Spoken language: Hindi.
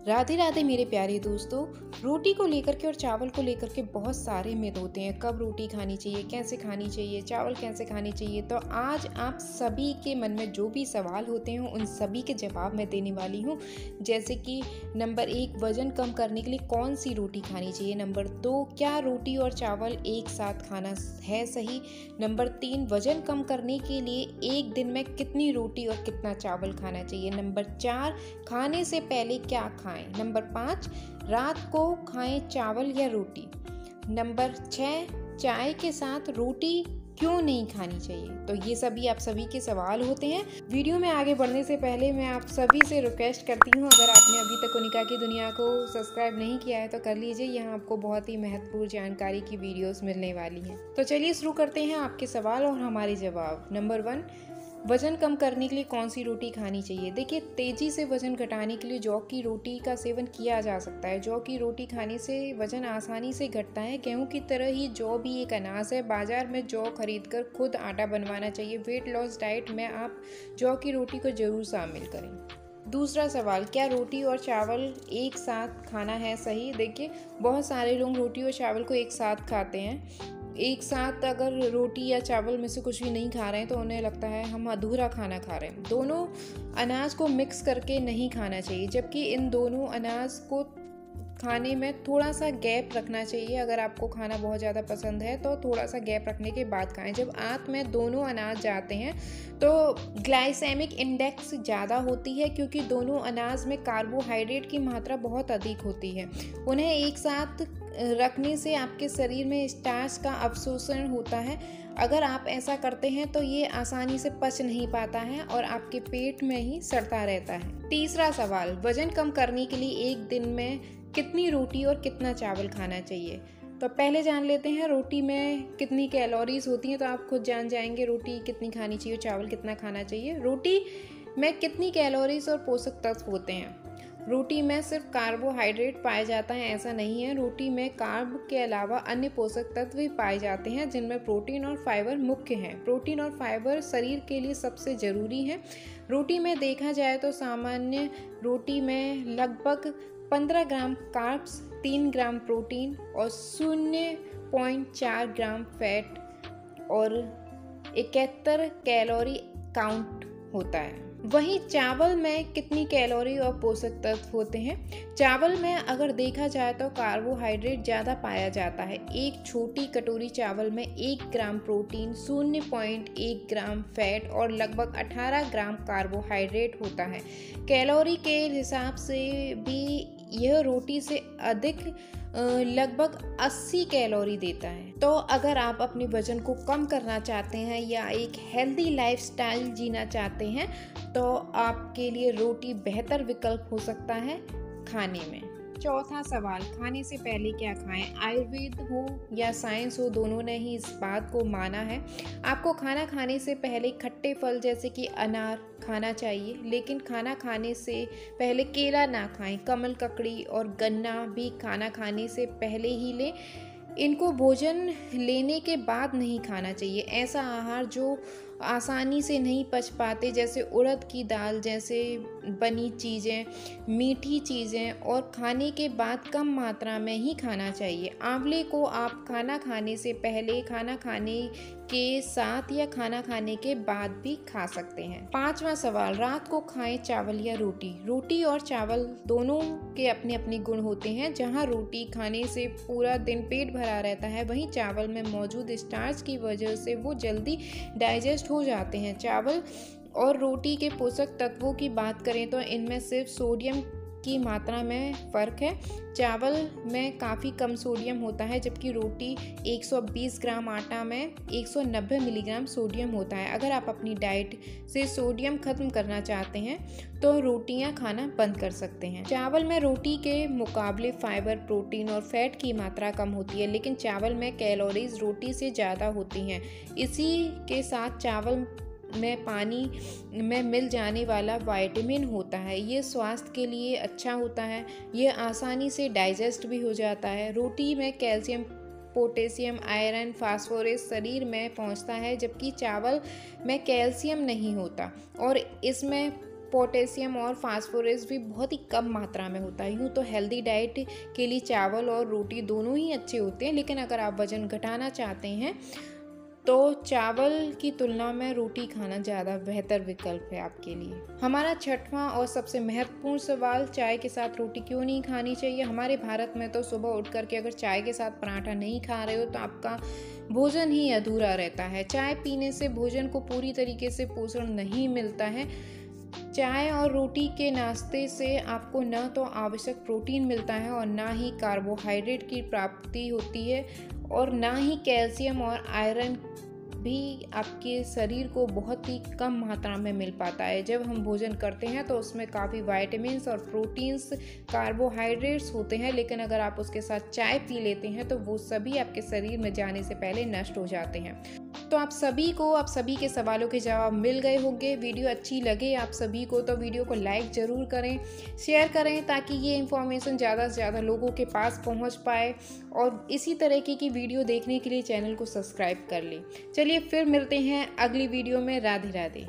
राधे राधे मेरे प्यारे दोस्तों। रोटी को लेकर के और चावल को लेकर के बहुत सारे मिथ होते हैं। कब रोटी खानी चाहिए, कैसे खानी चाहिए, चावल कैसे खानी चाहिए। तो आज आप सभी के मन में जो भी सवाल होते हैं उन सभी के जवाब मैं देने वाली हूँ। जैसे कि नंबर 1, वजन कम करने के लिए कौन सी रोटी खानी चाहिए। नंबर 2, क्या रोटी और चावल एक साथ खाना है सही। नंबर 3, वजन कम करने के लिए एक दिन में कितनी रोटी और कितना चावल खाना चाहिए। नंबर 4, खाने से पहले क्या खाएं। नंबर 5, रात को खाएं चावल या रोटी। नंबर 6, चाय के साथ रोटी क्यों नहीं खानी चाहिए। तो ये सभी आप सभी के सवाल होते हैं। वीडियो में आगे बढ़ने से पहले मैं आप सभी से रिक्वेस्ट करती हूँ, अगर आपने अभी तक कोनिका की दुनिया को सब्सक्राइब नहीं किया है तो कर लीजिए। यहाँ आपको बहुत ही महत्वपूर्ण जानकारी की वीडियोस मिलने वाली हैं। तो चलिए शुरू करते हैं आपके सवाल और हमारे जवाब। नंबर 1, वजन कम करने के लिए कौन सी रोटी खानी चाहिए। देखिए, तेजी से वजन घटाने के लिए जौ की रोटी का सेवन किया जा सकता है। जौ की रोटी खाने से वजन आसानी से घटता है। गेहूं की तरह ही जौ भी एक अनाज है। बाजार में जौ खरीदकर खुद आटा बनवाना चाहिए। वेट लॉस डाइट में आप जौ की रोटी को जरूर शामिल करें। दूसरा सवाल, क्या रोटी और चावल एक साथ खाना है सही। देखिए, बहुत सारे लोग रोटी और चावल को एक साथ खाते हैं। एक साथ अगर रोटी या चावल में से कुछ भी नहीं खा रहे हैं तो उन्हें लगता है हम अधूरा खाना खा रहे हैं। दोनों अनाज को मिक्स करके नहीं खाना चाहिए, जबकि इन दोनों अनाज को खाने में थोड़ा सा गैप रखना चाहिए। अगर आपको खाना बहुत ज़्यादा पसंद है तो थोड़ा सा गैप रखने के बाद खाएं। जब आंत में दोनों अनाज जाते हैं तो ग्लाइसेमिक इंडेक्स ज़्यादा होती है, क्योंकि दोनों अनाज में कार्बोहाइड्रेट की मात्रा बहुत अधिक होती है। उन्हें एक साथ रखने से आपके शरीर में स्टार्च का अवशोषण होता है। अगर आप ऐसा करते हैं तो ये आसानी से पच नहीं पाता है और आपके पेट में ही सड़ता रहता है। तीसरा सवाल, वजन कम करने के लिए एक दिन में कितनी रोटी और कितना चावल खाना चाहिए। तो पहले जान लेते हैं रोटी में कितनी कैलोरीज होती हैं। तो आप खुद जान जाएंगे रोटी कितनी खानी चाहिए, चावल कितना खाना चाहिए। रोटी में कितनी कैलोरीज और पोषक तत्व होते हैं। रोटी में सिर्फ कार्बोहाइड्रेट पाया जाता है ऐसा नहीं है। रोटी में कार्ब के अलावा अन्य पोषक तत्व भी पाए जाते हैं, जिनमें प्रोटीन और फाइबर मुख्य हैं। प्रोटीन और फाइबर शरीर के लिए सबसे ज़रूरी है। रोटी में देखा जाए तो सामान्य रोटी में लगभग 15 ग्राम कार्ब्स, 3 ग्राम प्रोटीन और 0.4 ग्राम फैट और 71 कैलोरी काउंट होता है। वहीं चावल में कितनी कैलोरी और पोषक तत्व होते हैं। चावल में अगर देखा जाए तो कार्बोहाइड्रेट ज़्यादा पाया जाता है। एक छोटी कटोरी चावल में 1 ग्राम प्रोटीन, 0.1 ग्राम फैट और लगभग 18 ग्राम कार्बोहाइड्रेट होता है। कैलोरी के हिसाब से भी यह रोटी से अधिक लगभग 80 कैलोरी देता है। तो अगर आप अपने वजन को कम करना चाहते हैं या एक हेल्दी लाइफस्टाइल जीना चाहते हैं तो आपके लिए रोटी बेहतर विकल्प हो सकता है खाने में। चौथा सवाल, खाने से पहले क्या खाएं। आयुर्वेद हो या साइंस हो, दोनों ने ही इस बात को माना है। आपको खाना खाने से पहले खट्टे फल जैसे कि अनार खाना चाहिए, लेकिन खाना खाने से पहले केला ना खाएं। कमल, ककड़ी और गन्ना भी खाना खाने से पहले ही लें। इनको भोजन लेने के बाद नहीं खाना चाहिए। ऐसा आहार जो आसानी से नहीं पच पाते, जैसे उड़द की दाल जैसे बनी चीज़ें, मीठी चीज़ें और खाने के बाद कम मात्रा में ही खाना चाहिए। आंवले को आप खाना खाने से पहले, खाना खाने के साथ या खाना खाने के बाद भी खा सकते हैं। पांचवा सवाल, रात को खाएं चावल या रोटी। रोटी और चावल दोनों के अपने अपने गुण होते हैं। जहां रोटी खाने से पूरा दिन पेट भरा रहता है, वहीं चावल में मौजूद स्टार्च की वजह से वो जल्दी डाइजेस्ट हो जाते हैं। चावल और रोटी के पोषक तत्वों की बात करें तो इनमें सिर्फ सोडियम की मात्रा में फ़र्क है। चावल में काफ़ी कम सोडियम होता है, जबकि रोटी 120 ग्राम आटा में 190 मिलीग्राम सोडियम होता है। अगर आप अपनी डाइट से सोडियम खत्म करना चाहते हैं तो रोटियां खाना बंद कर सकते हैं। चावल में रोटी के मुकाबले फाइबर, प्रोटीन और फैट की मात्रा कम होती है, लेकिन चावल में कैलोरीज रोटी से ज़्यादा होती हैं। इसी के साथ चावल में पानी में मिल जाने वाला विटामिन होता है। ये स्वास्थ्य के लिए अच्छा होता है। ये आसानी से डाइजेस्ट भी हो जाता है। रोटी में कैल्शियम, पोटेशियम, आयरन, फास्फोरस शरीर में पहुंचता है, जबकि चावल में कैल्शियम नहीं होता और इसमें पोटेशियम और फास्फोरस भी बहुत ही कम मात्रा में होता है। यूँ तो हेल्दी डाइट के लिए चावल और रोटी दोनों ही अच्छे होते हैं, लेकिन अगर आप वज़न घटाना चाहते हैं तो चावल की तुलना में रोटी खाना ज़्यादा बेहतर विकल्प है आपके लिए। हमारा छठवां और सबसे महत्वपूर्ण सवाल, चाय के साथ रोटी क्यों नहीं खानी चाहिए। हमारे भारत में तो सुबह उठ करके अगर चाय के साथ पराठा नहीं खा रहे हो तो आपका भोजन ही अधूरा रहता है। चाय पीने से भोजन को पूरी तरीके से पोषण नहीं मिलता है। चाय और रोटी के नाश्ते से आपको न तो आवश्यक प्रोटीन मिलता है और ना ही कार्बोहाइड्रेट की प्राप्ति होती है, और ना ही कैल्शियम और आयरन भी आपके शरीर को बहुत ही कम मात्रा में मिल पाता है। जब हम भोजन करते हैं तो उसमें काफ़ी विटामिन्स और प्रोटीन्स, कार्बोहाइड्रेट्स होते हैं, लेकिन अगर आप उसके साथ चाय पी लेते हैं तो वो सभी आपके शरीर में जाने से पहले नष्ट हो जाते हैं। तो आप सभी के सवालों के जवाब मिल गए होंगे। वीडियो अच्छी लगे आप सभी को तो वीडियो को लाइक ज़रूर करें, शेयर करें, ताकि ये इन्फॉर्मेशन ज़्यादा से ज़्यादा लोगों के पास पहुंच पाए, और इसी तरीके की वीडियो देखने के लिए चैनल को सब्सक्राइब कर लें। चलिए फिर मिलते हैं अगली वीडियो में। राधे राधे।